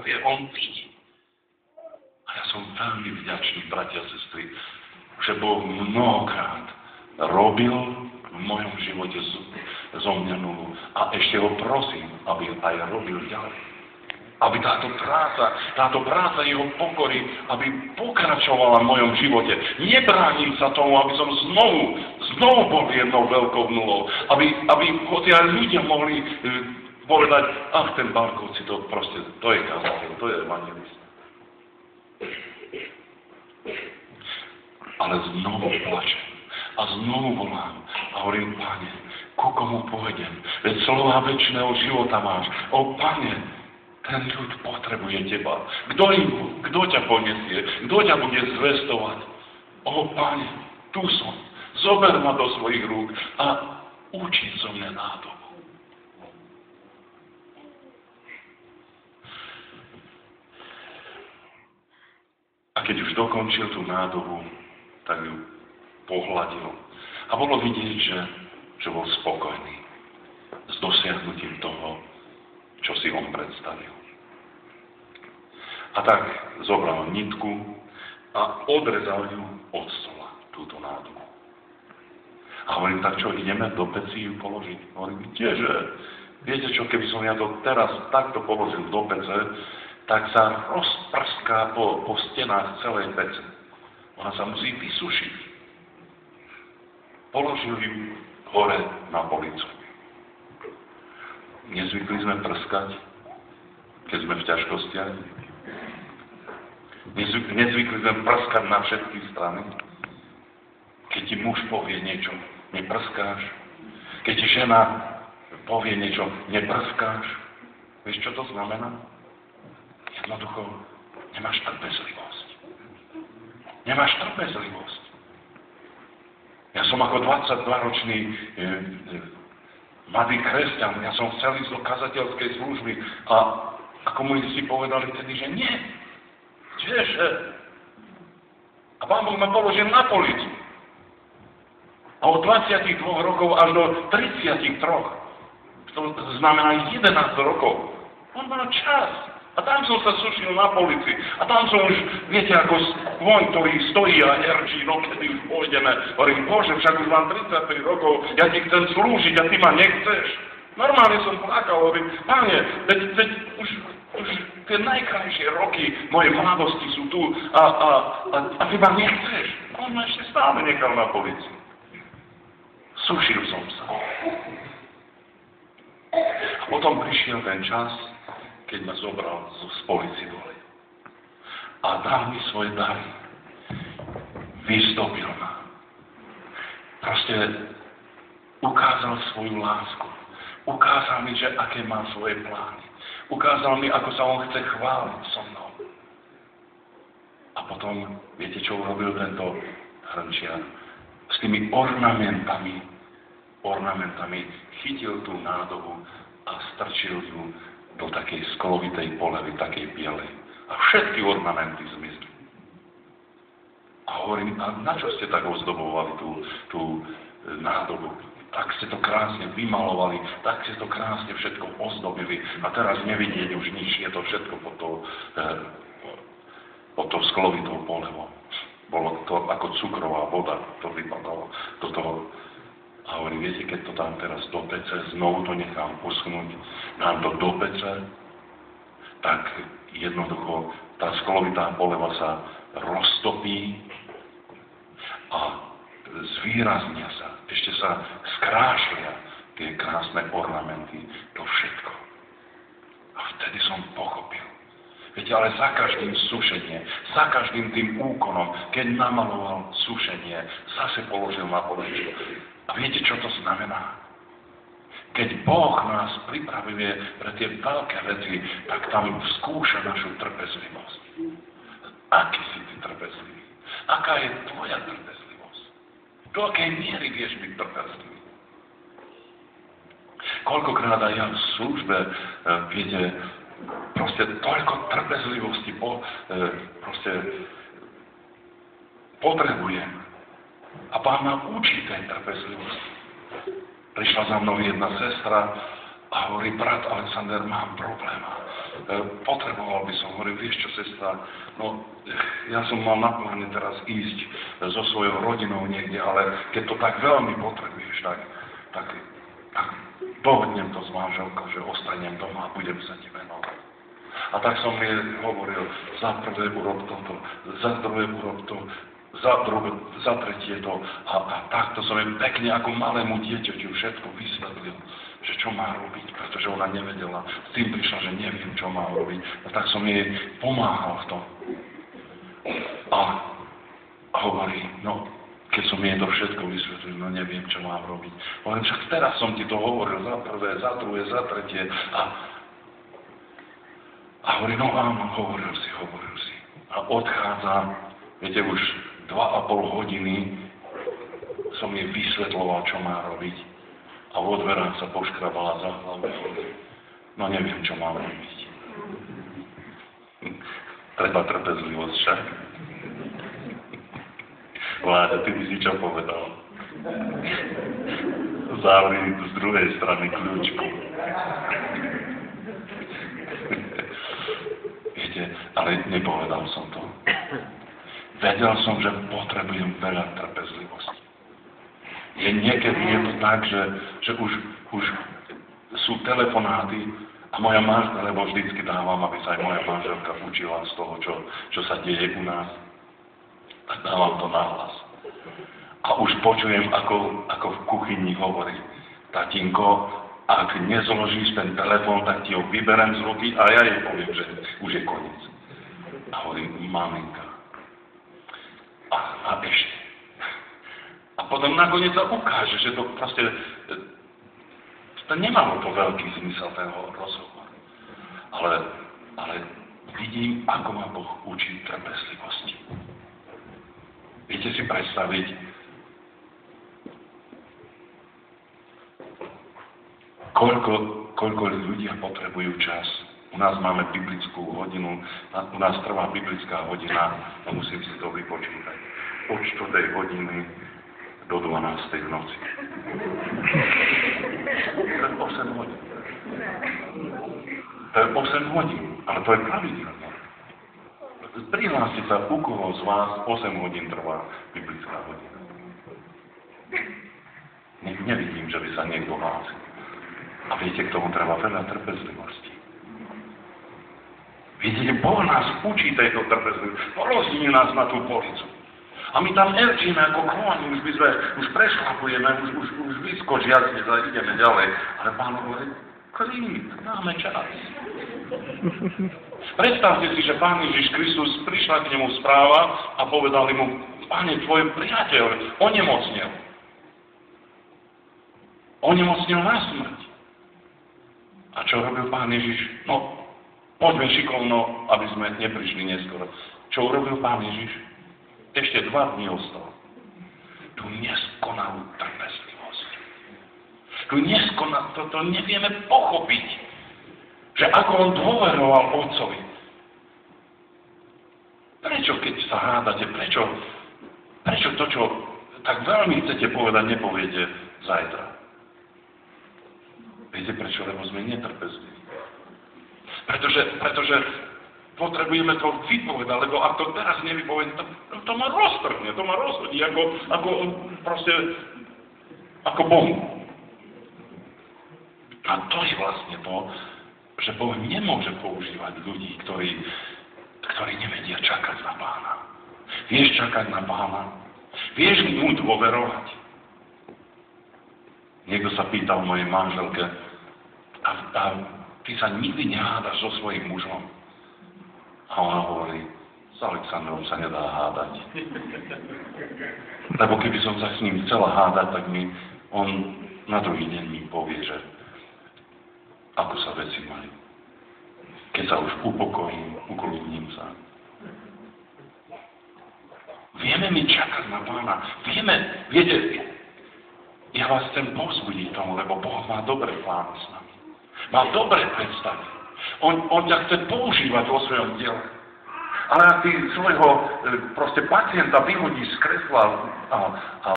povie, on vidí. A ja som veľmi vďačný, bratia a sestry, že Boh mnohokrát robil v mojom živote zo mňa nulu. A ešte ho prosím, aby aj robil ďalej. Aby táto práca jeho pokory, aby pokračovala v mojom živote. Nebránim sa tomu, aby som znovu bol jednou veľkou nulou. Aby hoci aj ľudia mohli povedať, ach, ten Barkovci, to je kazateľ, to je evangelista. Ale znovu plačem a znovu volám a hovorím, Pane, ku komu pôjdem? Veď slova večného života máš. O Pane, ten ľud potrebuje teba. Kto ťa poniesie? Kto ťa bude zvestovať? O Pane, tu som. Zober ma do svojich rúk a učí zo mňa nádobu. A keď už dokončil tú nádobu, tak ju pohľadil. A bolo vidieť, že bol spokojný s dosiahnutím toho, čo si on predstavil. A tak zobral nitku a odrezal ju od stola, túto nádobu. A hovorím, tak čo, ideme do peci ju položiť? Hovorím, kdeže? Viete čo, keby som ja to teraz takto položil do pece, tak sa rozprská po stenách celej pece. Ona sa musí vysušiť. Položil ju hore na policu. Nezvykli sme prskať, keď sme v ťažkostiach. Nezvykli sme prskať na všetky strany. Keď ti muž povie niečo, neprskáš. Keď ti žena povie niečo, neprskáš. Vieš, čo to znamená? Jednoducho, nemáš trpezlivosť. Nemáš trpezlivosť. Ja som ako 22-ročný mladý kresťan, ja som chcel ísť do kazateľskej služby a komunisti povedali vtedy, že nie. Kdeže? A Pán Boh ma položil na policu. A od 22 rokov až do 33, to znamená 11 rokov, on mal čas. A tam som sa sušil na polici. A tam som už, viete, ako skôň, ktorý stojí a herčí, no kedy už pôjdeme. Hovorím, Bože, však už mám 33 rokov, ja ti chcem slúžiť a ty ma nechceš. Normálne som plakal, hovorím, Pane, veď už tie najkrajšie roky mojej mladosti sú tu a ty ma nechceš. On ma ešte stále nechal na polici. Sušil som sa. A potom prišiel ten čas, keď ma zobral z policie dole. A dal mi svoje dary. Vystopil ma. Proste ukázal svoju lásku. Ukázal mi, že aké má svoje plány. Ukázal mi, ako sa on chce chváliť so mnou. A potom, viete, čo urobil tento hrnčiar? S tými ornamentami chytil tú nádobu a strčil ju do takej sklovitej polevy, takej bielej. A všetky ornamenty zmizli. A hovorím, a na čo ste tak ozdobovali tú nádobu? Tak ste to krásne vymalovali, tak ste to krásne všetko ozdobili. A teraz nevidieť už nič, je to všetko pod tou sklovitou polevou. Bolo to ako cukrová voda, to vypadalo do toho. A hovorím, viete, keď to tam teraz do pece, znovu to nechám uschnúť, dám to do pece, tak jednoducho tá sklovitá poleva sa roztopí a zvýraznia sa, ešte sa skrášlia tie krásne ornamenty, to všetko. A vtedy som pochopil. Viete, ale za každým sušenie, za každým tým úkonom, keď namaloval sušenie, zase položil na poličku. A viete, čo to znamená? Keď Boh nás pripravuje pre tie veľké veci, tak tam skúša našu trpezlivosť. Aký si ty trpezlivý? Aká je tvoja trpezlivosť? Do akej miery vieš byť trpezlivý? Koľkokrát aj ja v službe, viete, proste toľko trpezlivosti potrebujem. A Pán ma učí tej trpezlivosti. Prišla za mnou jedna sestra a hovorí, brat Alexander, mám problém. potreboval by som, hovorím, vieš čo, sestra, no, ja som mal na pláne teraz ísť so svojou rodinou niekde, ale keď to tak veľmi potrebuješ, tak dohodnem to s manželkou, že ostanem doma a budem sa ti venovať. A tak som jej hovoril, za prvé urob toto, za druhé urob to, za tretie to. A takto som jej pekne ako malému dieťaťu všetko vysvetlil, že čo má robiť, pretože ona nevedela. S tým prišla, že neviem, čo má robiť. A tak som jej pomáhal v tom. A hovorí, no, keď som jej to všetko vysvetlil, no neviem, čo mám robiť. Hovorím, však teraz som ti to hovoril za prvé, za druhé, za tretie. A hovorí, no áno, hovoril si. A odchádzam, viete, už 2,5 hodiny som jej vysvetloval, čo má robiť. A v dverách sa poškrabala za hlavu. No neviem, čo mám robiť. Treba trpezlivosť však. Vláďa, ty by si čo povedal? Zavri z druhej strany kľúčku. Viete, ale nepovedal som to. Vedel som, že potrebujem veľa trpezlivosti. Niekedy je to tak, že už sú telefonáty a moja manželka, lebo vždycky dávam, aby sa aj moja manželka učila z toho, čo sa deje u nás. Tak dávam to nahlas. A už počujem, ako v kuchyni hovorí, tatínko, ak nezložíš ten telefón, tak ti ho vyberem z ruky a ja jej poviem, že už je koniec. A hovorím, maminka. A ešte. A potom nakoniec sa ukáže, že to proste, to nemalo to veľký zmysel, ten rozhovor. Ale vidím, ako ma Boh učí trpezlivosti. Viete si predstaviť, koľko ľudia potrebujú čas. U nás máme biblickú hodinu, u nás trvá biblická hodina a musím si to vypočítať. Od 4. hodiny do 12. v noci. To je 8 hodín. To je 8 hodín, ale to je pravidelné. Prihláste sa, u koho z vás 8 hodín trvá biblická hodina. Nevidím, že by sa niekto hlásil. A viete, k tomu treba veľa trpezlivosti. Vidíte, Boh nás učí tejto trpezlivosti. Rozdielí nás na tú policu. A my tam erčíme ako kloni, už prešlapujeme, už vyskočiacne a ideme ďalej. Ale Pán hovorí, klid, máme čas. Predstavte si, že Pán Ježiš Kristus prišla k nemu správa a povedali mu, Pane, tvoj priateľ onemocnil. Onemocnil na smrť. A čo robil Pán Ježiš? No, poďme šikovno, aby sme neprišli neskoro. Čo urobil Pán Ježiš? Ešte 2 dní ostal. Tu neskonalú trpezlivosť. Tu to nevieme pochopiť. Že ako on dôveroval Otcovi. Prečo, keď sa hádate, prečo to, čo tak veľmi chcete povedať, nepoviete zajtra? Viete prečo? Lebo sme netrpezliví. Pretože potrebujeme to vypovedať, lebo ak to teraz nevypovedať, to ma roztrhne, to ma rozhodí, ako bombu. A to je vlastne to, že Boh nemôže používať ľudí, ktorí nevedia čakať na Pána. Vieš čakať na Pána? Vieš mu dôverovať? Niekto sa pýtal mojej manželke, a ty sa nikdy nehádaš so svojím mužom? A ona hovorí, s Alexandrom sa nedá hádať. Lebo keby som sa s ním chcela hádať, tak on na druhý deň mi povie, že ako sa veci majú. Keď sa už upokojím, ukludním sa. Vieme my čakať na Pána. Viete, ja vás chcem povzbudiť tomu, lebo Boh má dobré plány s nami. Má dobré predstavy. On ťa chce používať vo svojom diele. Ale ak ty svojho pacienta vyhodíš z kresla a